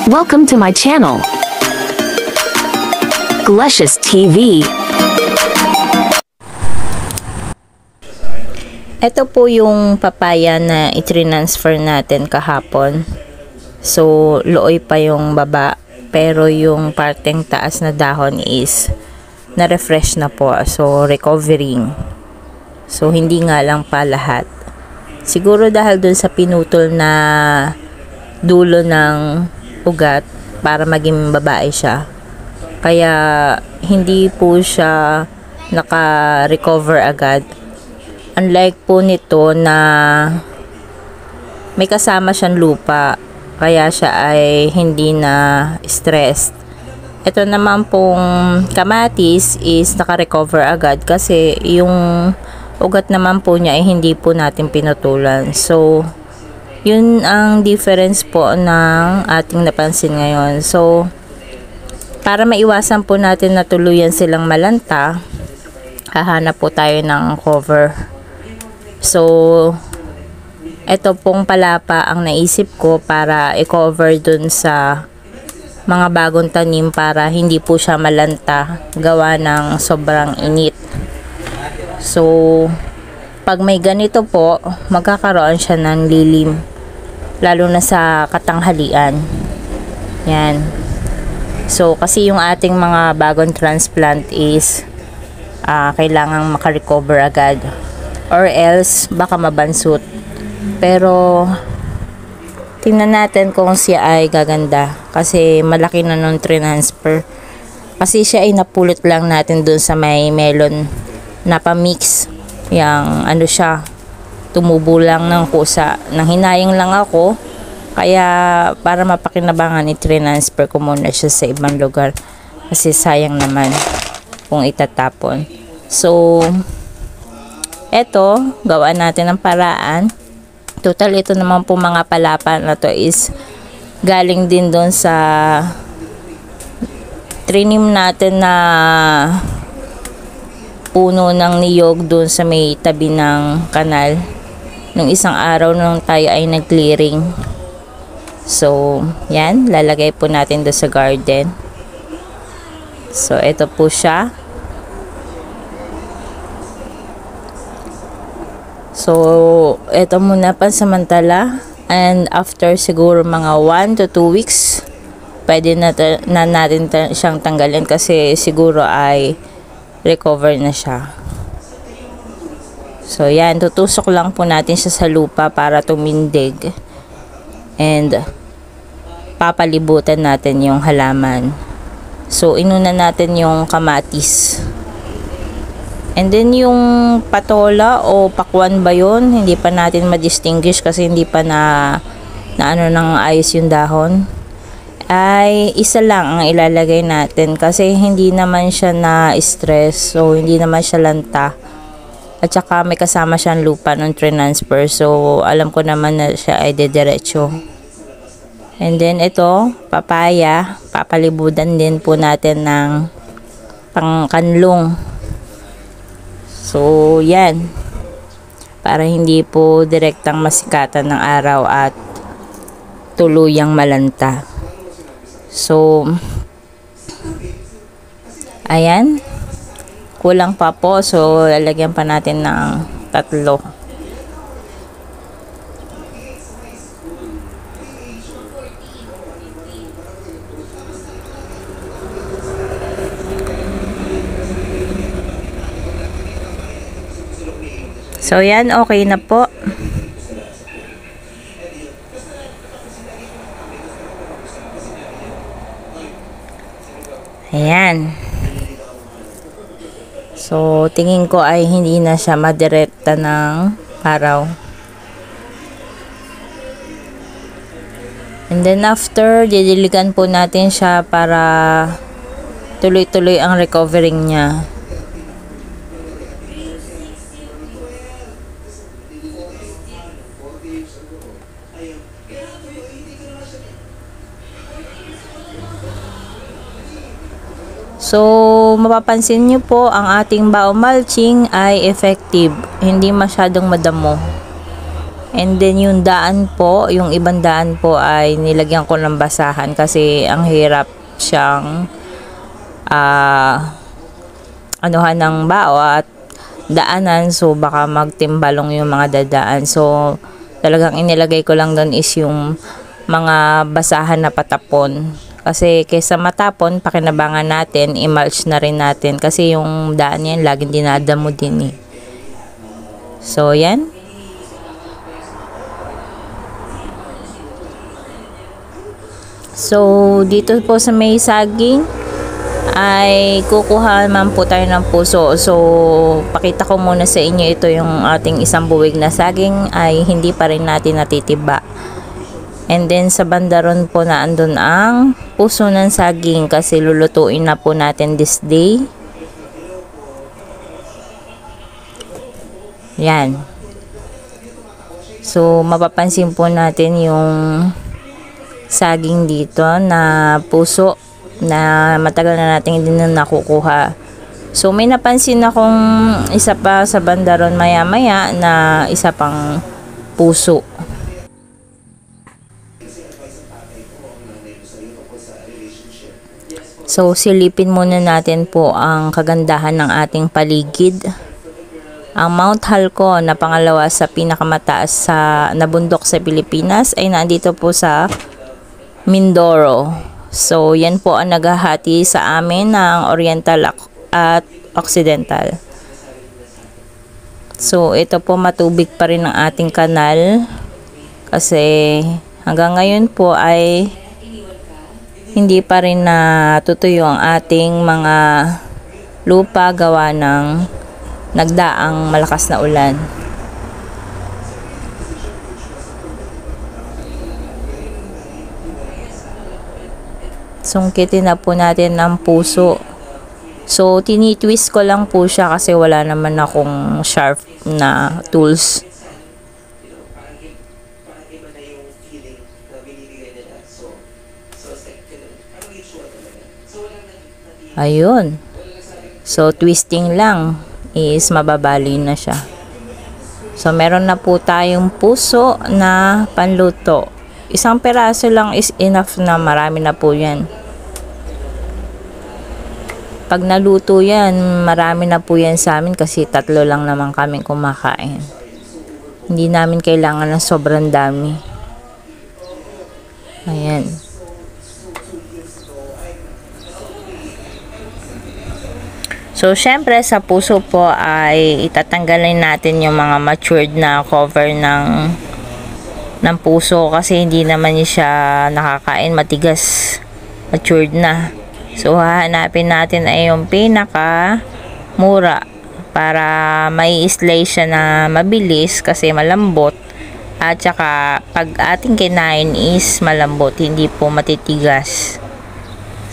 Welcome to my channel, Glecious TV. Ito po yung papaya na i-transfer natin kahapon. So, looy pa yung baba, pero yung parteng taas na dahon is na-refresh na po. So, recovering. So, hindi nga lang pa lahat. Siguro dahil dun sa pinutol na dulo ng ugat para maging babae siya. Kaya, hindi po siya naka-recover agad. Unlike po nito na may kasama siyang lupa, kaya siya ay hindi na stressed. Ito naman pong kamatis is naka-recover agad kasi yung ugat naman po niya ay hindi po natin pinutulan. So, yun ang difference po ng ating napansin ngayon. So, para maiwasan po natin na tuluyan silang malanta, hahanap po tayo ng cover. So, ito pong palapa ang naisip ko para i-cover dun sa mga bagong tanim para hindi po siya malanta gawa ng sobrang init. So, pag may ganito po, magkakaroon siya ng lilim. Lalo na sa katanghalian. Yan. So, kasi yung ating mga bagong transplant is kailangang makarecover agad. Or else, baka mabansot. Pero, tingnan natin kung siya ay gaganda. Kasi malaki na nung transfer. Kasi siya ay napulot lang natin dun sa may melon na pa-mix. Yang ano siya, tumubo lang ng kusa. Nang hinayang lang ako, kaya para mapakinabangan, i-transfer ko muna siya sa ibang lugar. Kasi sayang naman kung itatapon. So, eto, gawa natin ng paraan. Total, ito naman po mga palapa na to is galing din doon sa trinim natin na puno ng niyog doon sa may tabi ng kanal. Nung isang araw nung tayo ay nag-clearing. So, yan. Lalagay po natin doon sa garden. So, ito po siya. So, ito muna pansamantala. And after siguro mga 1 to 2 weeks, pwede na natin siyang tanggalin kasi siguro ay recover na siya. So, yan. Tutusok lang po natin siya sa lupa para tumindig. And, papalibutan natin yung halaman. So, inuna natin yung kamatis. And then, yung patola o pakwan ba yun? Hindi pa natin ma-distinguish kasi hindi pa na ano nang ayos yung dahon. Ay, isa lang ang ilalagay natin kasi hindi naman siya na-stress. So, hindi naman siya lanta. At saka may kasama siyang lupa nung transfer. So, alam ko naman na siya ay dediretso. And then, ito, papaya. Papalibudan din po natin ng pangkanlong. So, yan. Para hindi po direktang masikatan ng araw at tuluyang malanta. So, ayan. Kulang pa po. So, lalagyan pa natin ng 3. So, yan. Okay na po. Ayan. So, tingin ko ay hindi na siya madirekta ng araw. And then after, didiligan po natin siya para tuloy-tuloy ang recovering niya. So, mapapansin nyo po, ang ating bao mulching ay effective. Hindi masyadong madamo. And then yung daan po, yung ibang daan po ay nilagyan ko ng basahan kasi ang hirap siyang anuhan ng bao at daanan, so baka magtimbalong yung mga dadaan. So talagang inilagay ko lang doon is yung mga basahan na patapon. Kasi kaysa matapon, pakinabangan natin, i-mulch na rin natin. Kasi yung daan yan, laging dinadamo din eh. So yan. So dito po sa may saging ay kukuha naman po tayo ng puso. So pakita ko muna sa inyo, ito yung ating isang buwig na saging ay hindi pa rin natin natitiba. And then sa bandaron po na andun ang puso ng saging kasi lulutuin na po natin this day. Yan. So mapapansin po natin yung saging dito na puso na matagal na natin hindi na nakukuha. So may napansin akong isa pa sa bandaron maya maya na isa pang puso. So silipin muna natin po ang kagandahan ng ating paligid. Ang Mount Halco na pangalawa sa pinakamataas na bundok sa Pilipinas ay nandito po sa Mindoro. So yan po ang naghahati sa amin ng Oriental at Occidental. So ito po matubig pa rin ang ating kanal kasi hanggang ngayon po ay hindi pa rin natutuyo ang ating mga lupa gawa ng nagdaang malakas na ulan. Sungkitin na po natin ang puso. So tinitwist ko lang po siya kasi wala naman akong sharp na tools. Ayun. So twisting lang is mababali na siya. So meron na po tayong puso na panluto. Isang peraso lang is enough na, marami na po yan. Pag naluto yan, marami na po yan sa amin kasi 3 lang naman kami kumakain. Hindi namin kailangan ng sobrang dami. Ayan. So, syempre sa puso po ay itatanggalin natin yung mga matured na cover ng puso kasi hindi naman siya nakakain, matigas, matured na. So hahanapin natin ay yung pinaka mura para may slice siya na mabilis kasi malambot at saka pag ating kinain is malambot, hindi po matitigas.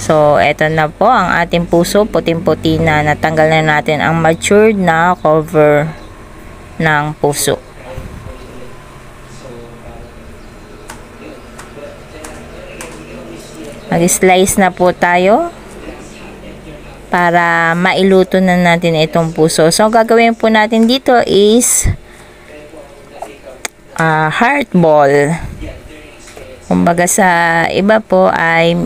So eto na po ang ating puso, puting-puti na, natanggal na natin ang matured na cover ng puso. Mag-slice na po tayo para mailuto na natin itong puso. So, gagawin po natin dito is heart ball. Kumbaga sa iba po ay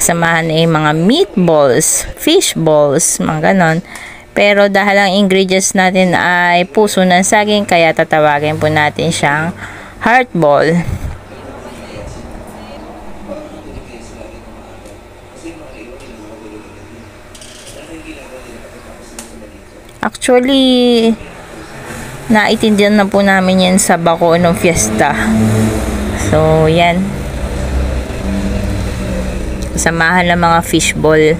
kasamahan ay mga meatballs, fish balls, mga ganon. Pero dahil ang ingredients natin ay puso ng saging, kaya tatawagin po natin siyang heart ball. Actually, naitindihan na po namin yan sa bako ng fiesta. So, yan. Samahan ng mga fishball.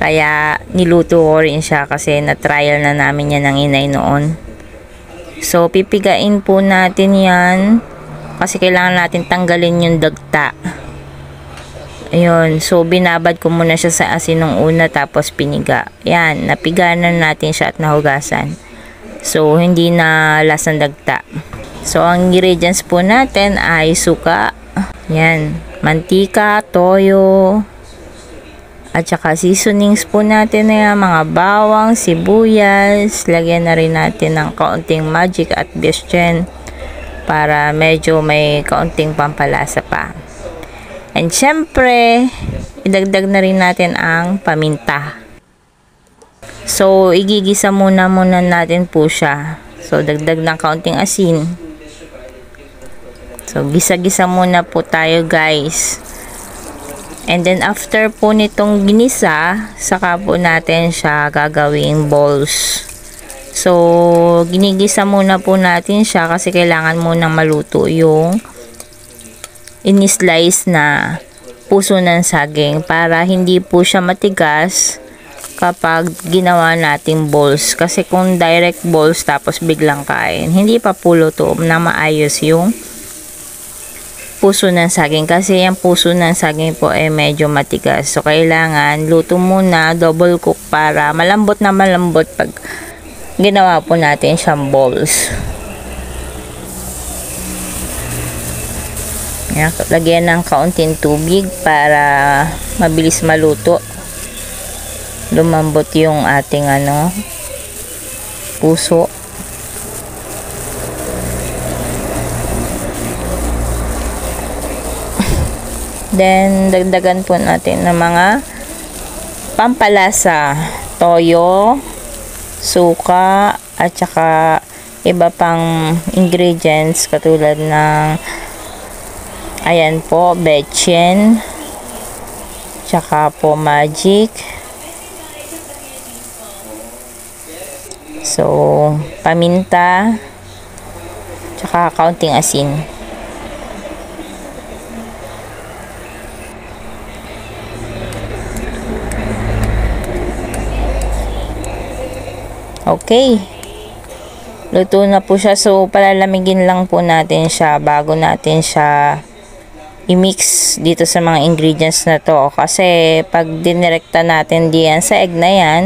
Kaya, niluto ko rin siya kasi na-trial na namin yan ng inay noon. So, pipigain po natin yan kasi kailangan natin tanggalin yung dagta. Ayun, so binabad ko muna siya sa asin nung una tapos piniga. Yan, napiganan natin siya at nahugasan. So, hindi na lasang dagta. So, ang ingredients po natin ay suka, yan, mantika, toyo, at saka seasonings po natin na mga bawang, sibuyas, lagyan na rin natin ng kaunting magic at biesyen. para medyo may kaunting pampalasa pa. And syempre, idagdag na rin natin ang paminta. So, igigisa muna natin po siya. So, dagdag ng kaunting asin. So, gisa-gisa muna po tayo guys. And then, after po nitong ginisa, saka po natin siya gagawing balls. So, ginigisa muna po natin siya kasi kailangan munang maluto yung in-slice na puso ng saging para hindi po siya matigas kapag ginawa nating balls. Kasi kung direct balls tapos biglang kain, hindi pa po luto na maayos yung puso ng saging. Kasi yung puso ng saging po ay medyo matigas. So, kailangan luto muna, double cook para malambot na malambot pag ginawa po natin siyang balls. Yan, lagyan ng kaunting tubig para mabilis maluto. Lumambot yung ating puso. Then, dagdagan po natin ng mga pampalasa. Toyo, suka, at saka iba pang ingredients katulad ng ayan po, betchin, tsaka po magic. So, paminta, tsaka kaunting asin. Okay. Luto na po siya. So, palalamigin lang po natin siya bago natin siya i-mix dito sa mga ingredients na to. Kasi, pag dinirekta natin diyan sa egg na yan,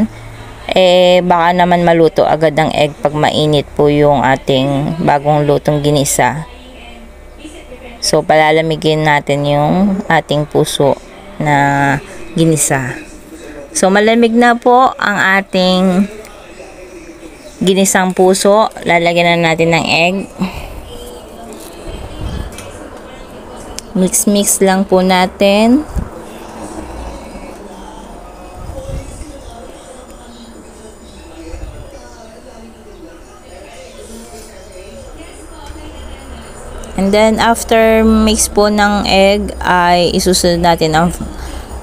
baka naman maluto agad ang egg pag mainit po yung ating bagong lutong ginisa. So, palalamigin natin yung ating puso na ginisa. So, malamig na po ang ating ginisang puso. Lalagyan na natin ng egg. Mix lang po natin. And then, after mix po ng egg, ay isusunod natin ang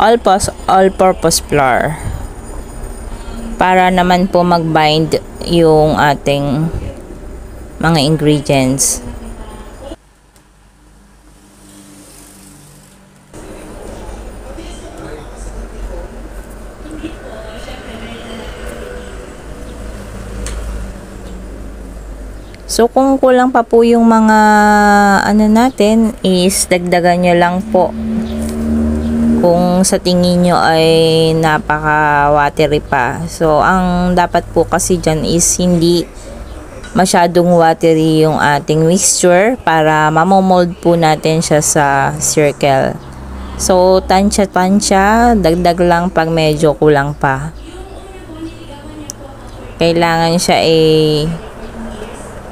all-purpose flour. Para naman po mag-bind yung ating mga ingredients. So, kung kulang pa po yung mga natin, is dagdagan nyo lang po. Kung sa tingin nyo ay napaka-watery pa. So, ang dapat po kasi dyan is hindi masyadong watery yung ating mixture para mamomold po natin siya sa circle. So, tansya-tansya, dagdag lang pag medyo kulang pa. Kailangan siya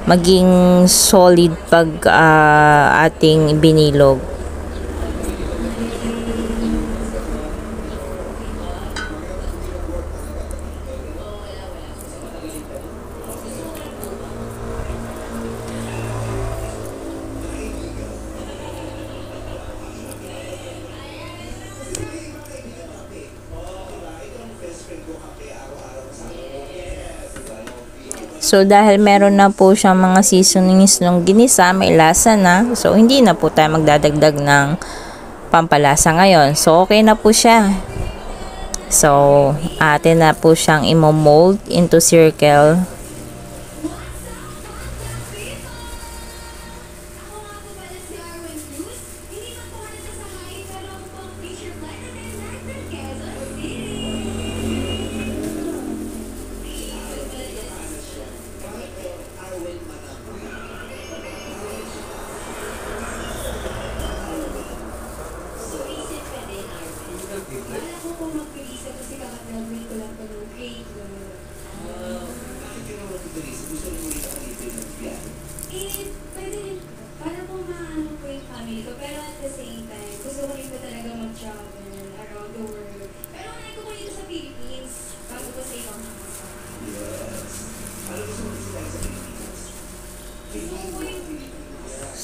maging solid pag ating binilog. So, dahil meron na po siyang mga seasonings nung ginisa, may lasa na. So, hindi na po tayo magdadagdag ng pampalasa ngayon. So, okay na po siya. So, atin na po siyang imo-mold into circle.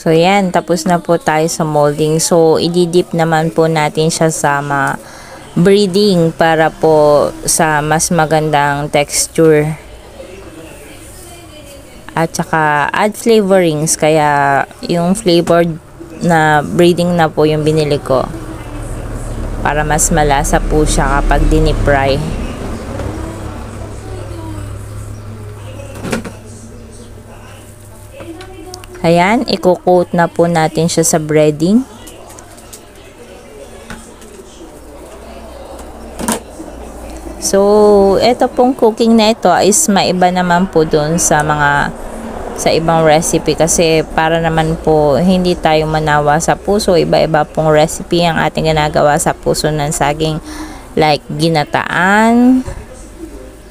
So, yan. Tapos na po tayo sa molding. So, ididip naman po natin siya sa breeding para po sa mas magandang texture. At saka, add flavorings. Kaya, yung flavored na breeding na po yung binili ko. Para mas malasa po siya kapag dinip-fry. Ayan, i-coat na po natin siya sa breading. So, ito pong cooking na ito is maiba naman po dun sa ibang recipe kasi para naman po hindi tayo manawa sa puso. Iba-iba pong recipe ang ating ginagawa sa puso ng saging, like ginataan,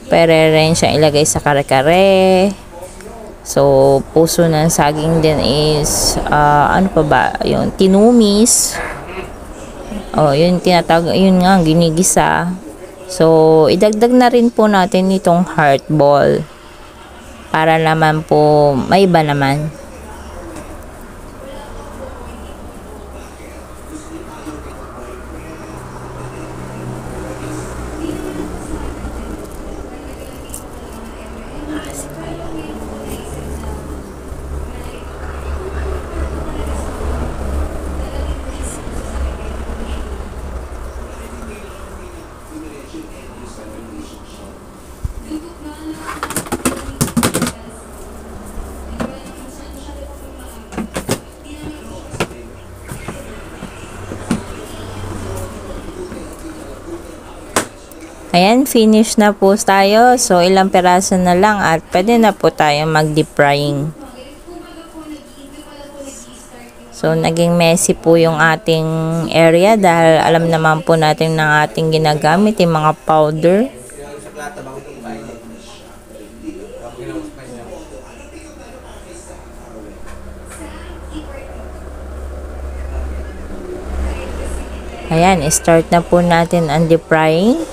pwede rin siya ilagay sa kare-kare. So, puso ng saging din is, ano pa ba? Yung tinumis. Yun tinatawag, yun nga, ginigisa. So, idagdag na rin po natin itong heart ball. Para naman po, may iba naman. Ayan, finish na po tayo. So, ilang peraso na lang at pwede na po tayo mag-deep frying. So, naging messy po yung ating area dahil alam naman po natin ng ating ginagamit yung mga powder. Ayan, start na po natin ang deep frying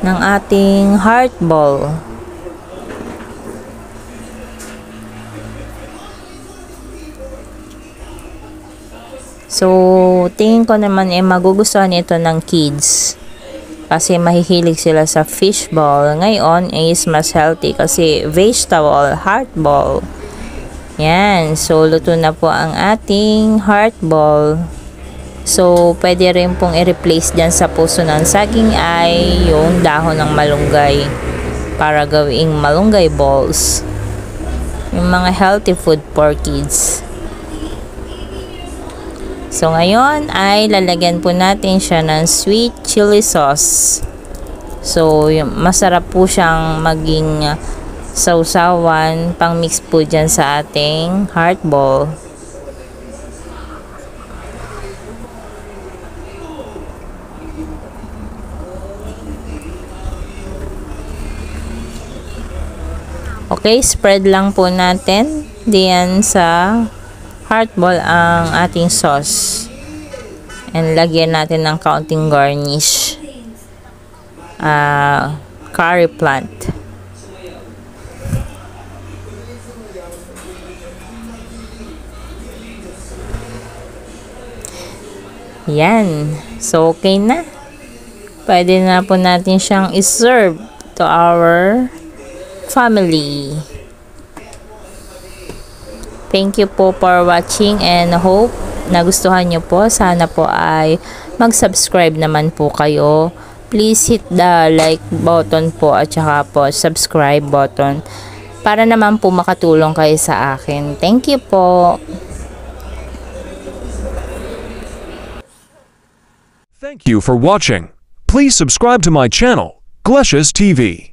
ng ating heart ball. So, tingin ko naman magugustuhan ito ng kids. Kasi mahihilig sila sa fish ball. Ngayon is mas healthy kasi vegetable heart ball. Yan. So, luto na po ang ating heart ball. So, pwede rin pong i-replace dyan sa puso ng saging ay yung dahon ng malunggay para gawing malunggay balls. Yung mga healthy food for kids. So, ngayon ay lalagyan po natin siya ng sweet chili sauce. So, masarap po siyang maging sausawan, pang mix po dyan sa ating heart ball. Okay, spread lang po natin diyan sa heart ball ang ating sauce. And lagyan natin ng kaunting garnish. Curry plant. Yan. So, okay na. Pwede na po natin siyang iserve to our family. Thank you po for watching and hope nagustuhan nyo po. Sana po ay mag-subscribe naman po kayo. Please hit the like button po at saka po subscribe button para naman po makatulong kayo sa akin. Thank you po. Thank you for watching. Please subscribe to my channel, Gleshes TV.